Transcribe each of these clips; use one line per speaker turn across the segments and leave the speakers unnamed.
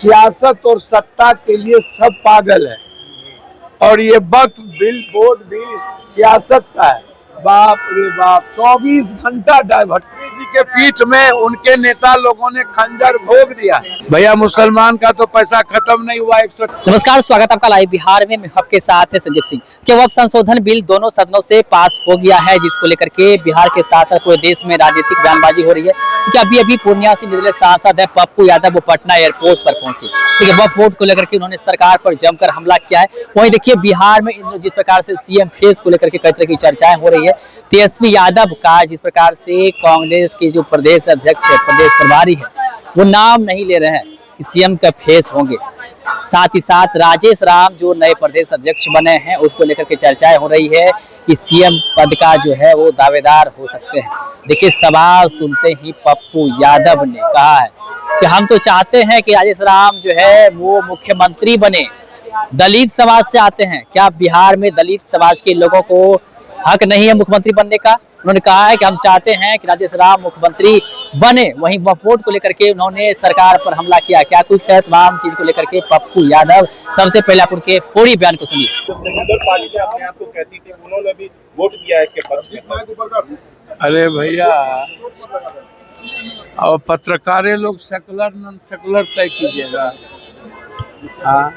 सियासत और सत्ता के लिए सब पागल है और ये वक्फ बिल बोर्ड भी सियासत का है। बाप रे बाप, 24 घंटा डाइवर्ट जी के पीठ में उनके नेता लोगों ने खंजर भोग दिया। भैया मुसलमान का तो पैसा खत्म नहीं हुआ।
नमस्कार, स्वागत आपका लाइव बिहार में। मैं आपके साथ है संजीव सिंह। क्या वक्फ संशोधन बिल दोनों सदनों से पास हो गया है, जिसको लेकर के बिहार के साथ साथ पूरे देश में राजनीतिक बयानबाजी हो रही है। क्योंकि अभी पूर्णिया से निर्दलीय सांसद है पप्पू यादव, वो पटना एयरपोर्ट पर पहुंचे। ठीक है, वक्फ बोर्ड को लेकर के उन्होंने सरकार पर जमकर हमला किया है। वहीं देखिए बिहार में जिस प्रकार से सीएम फेस को लेकर के कई तरह की चर्चाएं हो रही है। तेजस्वी यादव का जिस प्रकार से कांग्रेस के जो प्रदेश अध्यक्ष है, प्रदेश प्रभारी है, वो नाम नहीं ले रहे हैं कि सीएम का फेस होंगे। साथ ही साथ राजेश राम जो नए प्रदेश अध्यक्ष बने हैं, उसको लेकर के चर्चाएं हो रही है कि सीएम पद का जो है वो दावेदार हो सकते हैं। देखिए, सवाल सुनते ही पप्पू यादव ने कहा है कि हम तो चाहते हैं कि राजेश राम जो है वो मुख्यमंत्री बने। दलित समाज से आते हैं, क्या बिहार में दलित समाज के लोगों को हक नहीं है मुख्यमंत्री बनने का? उन्होंने कहा है कि हम चाहते हैं कि राजेश राम मुख्यमंत्री बने। वहीं वक्फ बोर्ड को लेकर के उन्होंने सरकार पर हमला किया। क्या कुछ कहे तमाम चीज को लेकर के पप्पू यादव। सबसे पहले आप उनके पूरी बयान को सुनिए।
पार्टी अपने आप को कहती थी, उन्होंने भी वोट दिया इसके पक्ष में।
अरे भैया, और पत्रकारें लोग सेकुलर नॉन सेकुलर तय कीजिएगा। हाँ,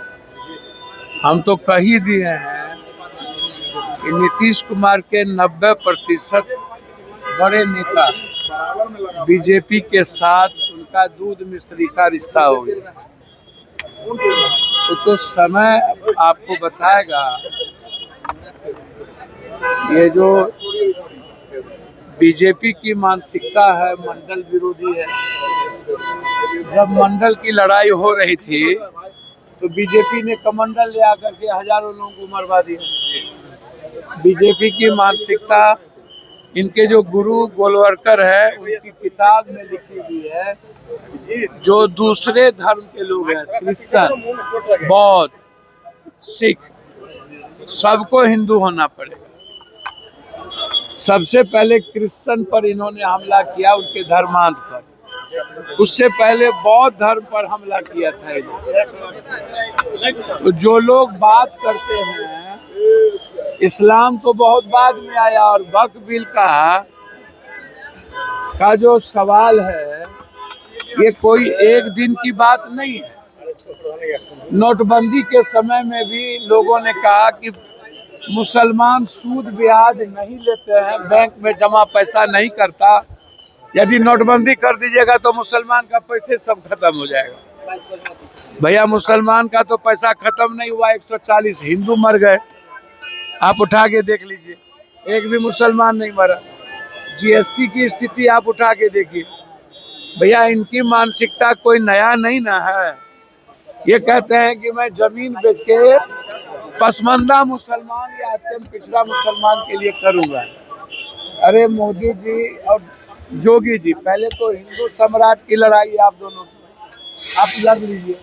हम तो कह ही दिए हैं कि नीतीश कुमार के 90% बड़े नेता बीजेपी के साथ उनका दूध मिश्री का रिश्ता हो गया। तो समय आपको बताएगा। ये जो बीजेपी की मानसिकता है, मंडल विरोधी है। जब मंडल की लड़ाई हो रही थी तो बीजेपी ने कमंडल ले आकर के हजारों लोगों को मरवा दिया। बीजेपी की मानसिकता, इनके जो गुरु गोलवरकर है, उनकी किताब में लिखी हुई है, जो दूसरे धर्म के लोग हैं, क्रिश्चियन, बौद्ध, सिख, सबको हिंदू होना पड़ेगा। सबसे पहले क्रिश्चियन पर इन्होंने हमला किया, उनके धर्मांध पर। उससे पहले बौद्ध धर्म पर हमला किया था। तो जो लोग बात करते हैं, इस्लाम तो बहुत बाद में आया। और वक्फ बिल का जो सवाल है, ये कोई एक दिन की बात नहीं है। नोटबंदी के समय में भी लोगों ने कहा कि मुसलमान सूद ब्याज नहीं लेते हैं, बैंक में जमा पैसा नहीं करता। यदि नोटबंदी कर दीजिएगा तो मुसलमान का पैसे सब खत्म हो जाएगा। भैया, मुसलमान का तो पैसा खत्म नहीं हुआ। 140 हिंदू मर गए, आप उठा के देख लीजिए, एक भी मुसलमान नहीं मरा। जीएसटी की स्थिति आप उठा के देखिए। भैया, इनकी मानसिकता कोई नया नहीं ना है। ये कहते हैं कि मैं जमीन बेच के पसमानदा मुसलमान या अत्यंत पिछड़ा मुसलमान के लिए करूंगा। अरे मोदी जी और जोगी जी, पहले तो हिंदू सम्राट की लड़ाई आप दोनों की, आप लड़ लीजिए।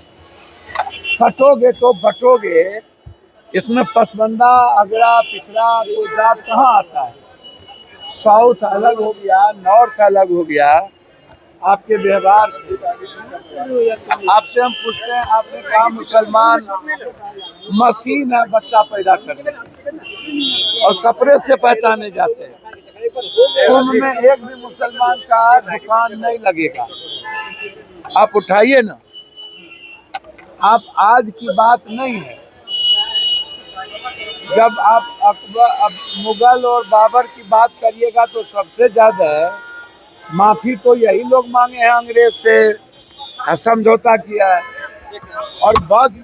कटोगे तो बटोगे। इसमें पसमानदा, अगड़ा, पिछड़ा कोई जात कहाँ आता है? साउथ अलग हो गया, नॉर्थ अलग हो गया। आपके व्यवहार से आपसे हम पूछते हैं, आपने कहा मुसलमान मशीन है बच्चा पैदा करने और कपड़े से पहचाने जाते हैं। कुंभ में एक भी मुसलमान का दुकान नहीं लगेगा। आप उठाइए ना। आप आज की बात नहीं है। जब आप अकबर, मुगल और बाबर की बात करिएगा तो सबसे ज्यादा माफी तो यही लोग मांगे हैं अंग्रेज से, समझौता किया है। और वक्त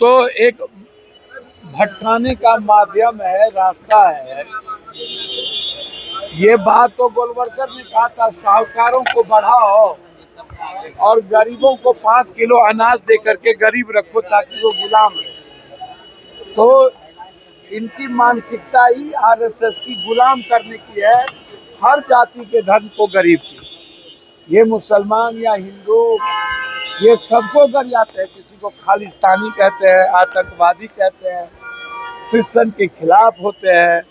तो एक भटकाने का माध्यम है, रास्ता है। ये बात तो गोलवरकर ने कहा था, साहूकारों को बढ़ाओ और गरीबों को 5 किलो अनाज दे करके गरीब रखो ताकि वो गुलाम रहे। तो इनकी मानसिकता ही आरएसएस की गुलाम करने की है, हर जाति के धर्म को गरीब की। ये मुसलमान या हिंदू, ये सबको गरियाते हैं। किसी को खालिस्तानी कहते हैं, आतंकवादी कहते हैं, क्रिश्चियन के खिलाफ होते हैं,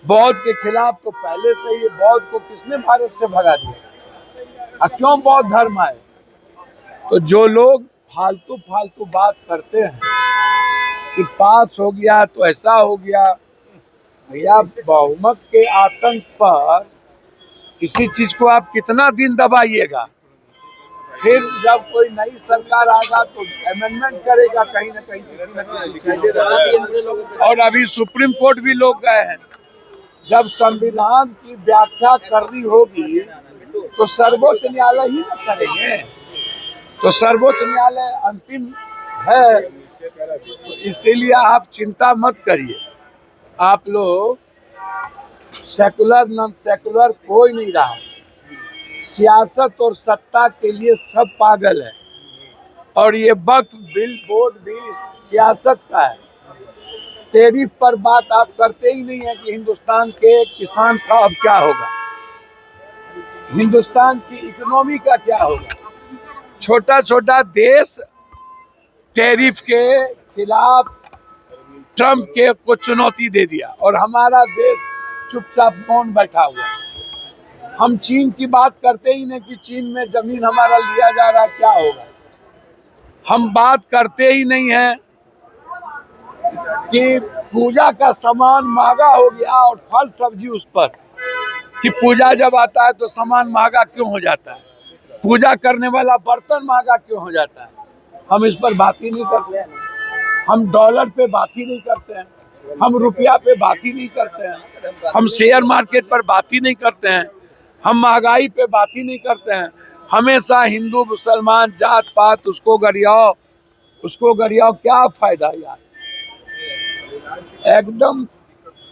बौद्ध के खिलाफ। तो पहले से ही बौद्ध को किसने भारत से भगा दिया? क्यों बौद्ध धर्म आए? तो जो लोग फालतू फालतू बात करते हैं कि पास हो गया तो ऐसा हो गया। भैया, बहुमत के आतंक पर किसी चीज को आप कितना दिन दबाइएगा? फिर जब कोई नई सरकार आएगा तो अमेंडमेंट करेगा कहीं ना कहीं, किसी न किसी। और अभी सुप्रीम कोर्ट भी लोग गए हैं। जब संविधान की व्याख्या करनी होगी तो सर्वोच्च न्यायालय ही ना करेंगे। तो सर्वोच्च न्यायालय अंतिम है, तो इसीलिए आप चिंता मत करिए। आप लोग सेकुलर नॉन सेकुलर कोई नहीं रहा। सियासत और सत्ता के लिए सब पागल है, और ये वक्फ बिल बोर्ड भी सियासत का है। टैरिफ पर बात आप करते ही नहीं है कि हिंदुस्तान के किसान का अब क्या होगा, हिंदुस्तान की इकोनॉमी का क्या होगा। छोटा छोटा देश टैरिफ के खिलाफ ट्रम्प के को चुनौती दे दिया, और हमारा देश चुपचाप मौन बैठा हुआ है। हम चीन की बात करते ही नहीं कि चीन में जमीन हमारा लिया जा रहा है, क्या होगा। हम बात करते ही नहीं है कि पूजा का सामान महंगा हो गया और फल सब्जी उस पर, कि पूजा जब आता है तो सामान महंगा क्यों हो जाता है, पूजा करने वाला बर्तन महंगा क्यों हो जाता है। हम इस पर बात ही नहीं करते हैं। हम डॉलर पे बात ही नहीं करते हैं, हम रुपया पे बात ही नहीं करते हैं, हम शेयर मार्केट पर बात ही नहीं करते हैं, हम महंगाई पे बात ही नहीं करते हैं। हमेशा हिंदू मुसलमान जात पात उसको गरियाओ, क्या फायदा यार। एकदम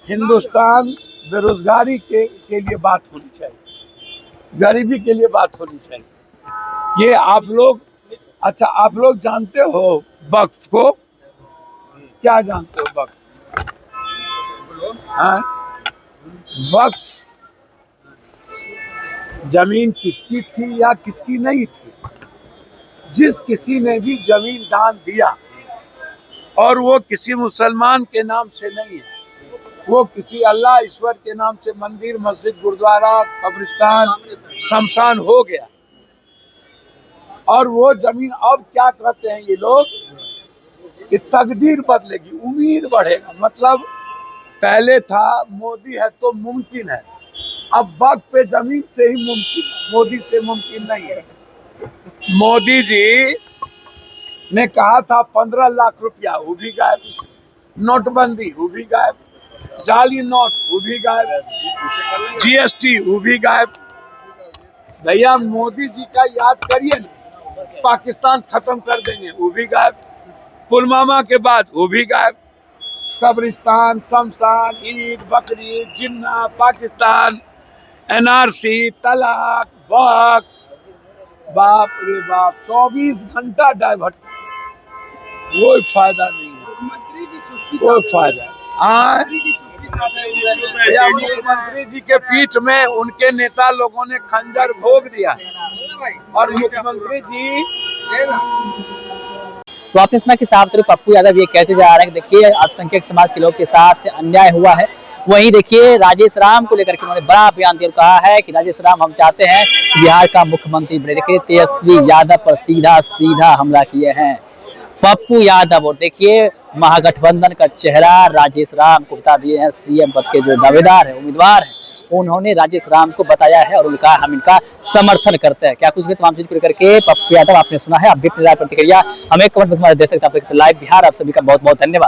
हिंदुस्तान बेरोजगारी के लिए बात होनी चाहिए, गरीबी के लिए बात होनी चाहिए। ये आप लोग, अच्छा आप लोग जानते हो वक्फ को? क्या जानते हो वक्फ? हाँ, वक्फ जमीन किसकी थी या किसकी नहीं थी। जिस किसी ने भी जमीन दान दिया, और वो किसी मुसलमान के नाम से नहीं है, वो किसी अल्लाह ईश्वर के नाम से मंदिर मस्जिद गुरुद्वारा कब्रिस्तान शमशान हो गया। और वो जमीन अब क्या कहते हैं ये लोग कि तकदीर बदलेगी, उम्मीद बढ़ेगा। मतलब पहले था मोदी है तो मुमकिन है, अब वक्त पे जमीन से ही मुमकिन है, मोदी से मुमकिन नहीं है। मोदी जी ने कहा था 15 लाख रुपया, वो भी गायब। नोटबंदी, वो भी गायब। जाली नोट, वो भी गायब। जीएसटी, वो भी गायब। भैया मोदी जी का याद करिए ना, पाकिस्तान खत्म कर देंगे, वो भी गायब। पुलवामा के बाद वो भी गायब। कब्रिस्तान, शमशान, ईद, बकरीद, जिन्ना, पाकिस्तान, एनआरसी, तलाक, वक्त, बाप रे बाप, 24 घंटा डाइवर्ट, कोई फायदा नहीं है, कोई फायदा। मुख्यमंत्री जी के पीठ में उनके नेता लोगों ने खंजर भोग दिया, और मुख्यमंत्री जी।
तो आपने सुना कि साफ तौर पप्पू यादव ये कहते जा रहे हैं कि देखिए अल्पसंख्यक समाज के लोग के साथ अन्याय हुआ है। वहीं देखिए राजेश राम को लेकर के उन्होंने बड़ा बयान दिया, कहा है कि राजेश राम हम चाहते हैं बिहार का मुख्यमंत्री बने। देखिए तेजस्वी यादव पर सीधा सीधा हमला किए हैं पप्पू यादव। और देखिए महागठबंधन का चेहरा राजेश राम को बता दिए हैं सीएम पद के जो दावेदार है, उम्मीदवार है, उन्होंने राजेश राम को बताया है और उनका हम इनका समर्थन करते हैं। क्या कुछ तमाम चीज को लेकर के पप्पू यादव आपने सुना है। आप भी प्रतिक्रिया हमें कमेंट में दे सकते हैं। लाइव बिहार आप सभी का बहुत बहुत धन्यवाद।